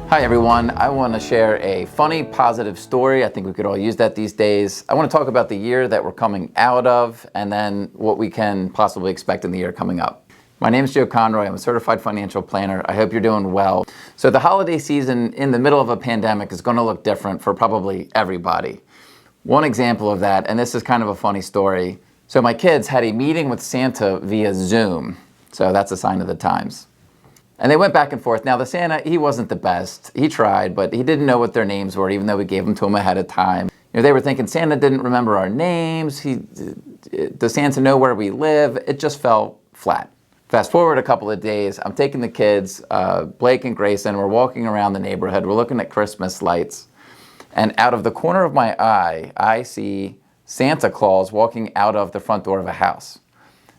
Hi everyone, I want to share a funny, positive story. I think we could all use that these days. I want to talk about the year that we're coming out of and then what we can possibly expect in the year coming up. My name is Joe Conroy. I'm a certified financial planner. I hope you're doing well. So the holiday season in the middle of a pandemic is going to look different for probably everybody. One example of that, and this is kind of a funny story. So my kids had a meeting with Santa via Zoom. So that's a sign of the times. And they went back and forth. Now the Santa, he wasn't the best. He tried, but he didn't know what their names were, even though we gave them to him ahead of time. They were thinking Santa didn't remember our names. Does Santa know where we live? It just fell flat. Fast forward a couple of days, I'm taking the kids, Blake and Grayson, we're walking around the neighborhood, we're looking at Christmas lights, and out of the corner of my eye, I see Santa Claus walking out of the front door of a house.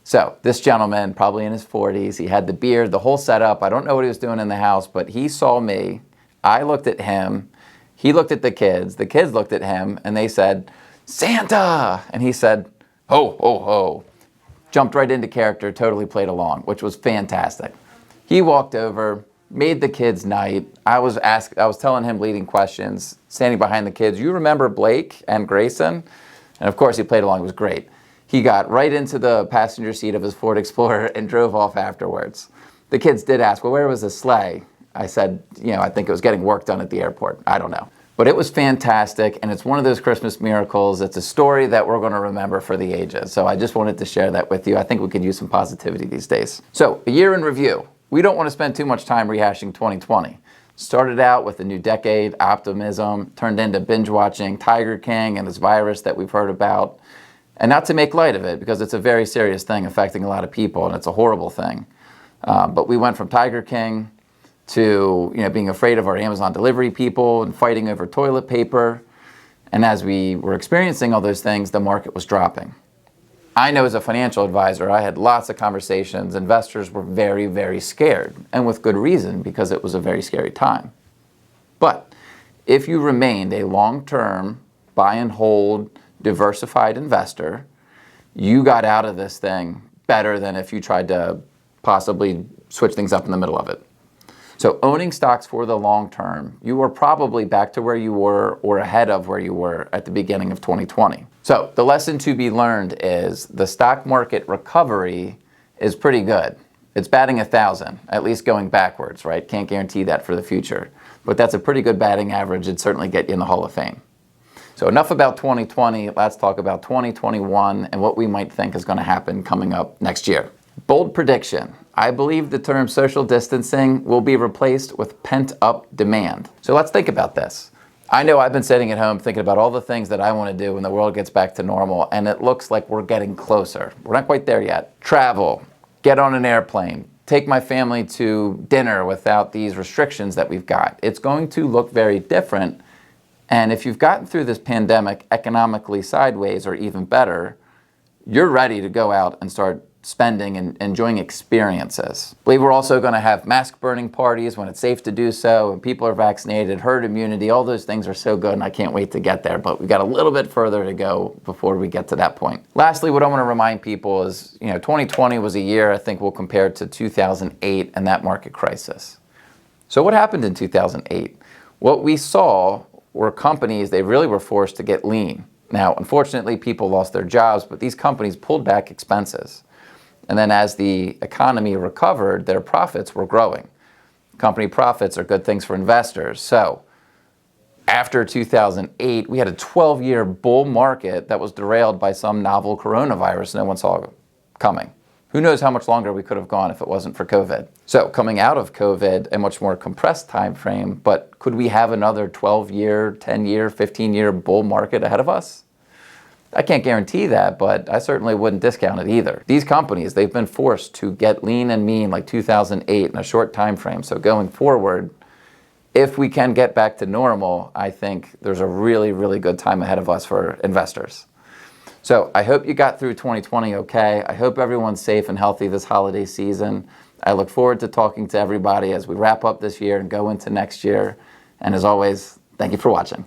So this gentleman, probably in his 40s, he had the beard, the whole setup. I don't know what he was doing in the house, but he saw me. I looked at him. He looked at the kids looked at him, and they said, "Santa!" And he said, "Ho, ho, ho." Jumped right into character, totally played along, which was fantastic. He walked over, made the kids' night. I was telling him leading questions, standing behind the kids. "You remember Blake and Grayson?" And of course, he played along. It was great. He got right into the passenger seat of his Ford Explorer and drove off afterwards. The kids did ask, "Well, where was the sleigh?" I said, I think it was getting work done at the airport. I don't know. But it was fantastic, and it's one of those Christmas miracles. It's a story that we're going to remember for the ages. So I just wanted to share that with you. I think we could use some positivity these days. So, a year in review. We don't want to spend too much time rehashing 2020. Started out with a new decade, optimism, turned into binge-watching Tiger King and this virus that we've heard about. And not to make light of it, because it's a very serious thing affecting a lot of people, and it's a horrible thing. But we went from Tiger King to being afraid of our Amazon delivery people and fighting over toilet paper. And as we were experiencing all those things, the market was dropping. I know as a financial advisor, I had lots of conversations. Investors were very, very scared, and with good reason, because it was a very scary time. But if you remained a long-term buy and hold diversified investor, you got out of this thing better than if you tried to possibly switch things up in the middle of it. So owning stocks for the long term, you are probably back to where you were or ahead of where you were at the beginning of 2020. So the lesson to be learned is the stock market recovery is pretty good. It's batting 1,000, at least going backwards, right? Can't guarantee that for the future. But that's a pretty good batting average. It'd certainly get you in the Hall of Fame. So enough about 2020, let's talk about 2021 and what we might think is going to happen coming up next year. Bold prediction. I believe the term social distancing will be replaced with pent-up demand. So let's think about this. I know I've been sitting at home thinking about all the things that I want to do when the world gets back to normal, and it looks like we're getting closer. We're not quite there yet. Travel, get on an airplane, take my family to dinner without these restrictions that we've got. It's going to look very different. And if you've gotten through this pandemic economically sideways or even better, you're ready to go out and start spending and enjoying experiences. I believe we're also going to have mask burning parties when it's safe to do so, and people are vaccinated, herd immunity, all those things are so good, and I can't wait to get there, but we've got a little bit further to go before we get to that point. Lastly, what I want to remind people is, 2020 was a year I think we'll compare to 2008 and that market crisis. So what happened in 2008? What we saw were companies, they really were forced to get lean. Now, unfortunately, people lost their jobs, but these companies pulled back expenses. And then as the economy recovered, their profits were growing. Company profits are good things for investors. So after 2008, we had a 12-year bull market that was derailed by some novel coronavirus no one saw coming. Who knows how much longer we could have gone if it wasn't for COVID. So coming out of COVID, a much more compressed time frame, but could we have another 12-year, 10-year, 15-year bull market ahead of us? I can't guarantee that, but I certainly wouldn't discount it either. These companies, they've been forced to get lean and mean like 2008 in a short time frame. So going forward, if we can get back to normal, I think there's a really, really good time ahead of us for investors. So I hope you got through 2020 okay. I hope everyone's safe and healthy this holiday season. I look forward to talking to everybody as we wrap up this year and go into next year. And as always, thank you for watching.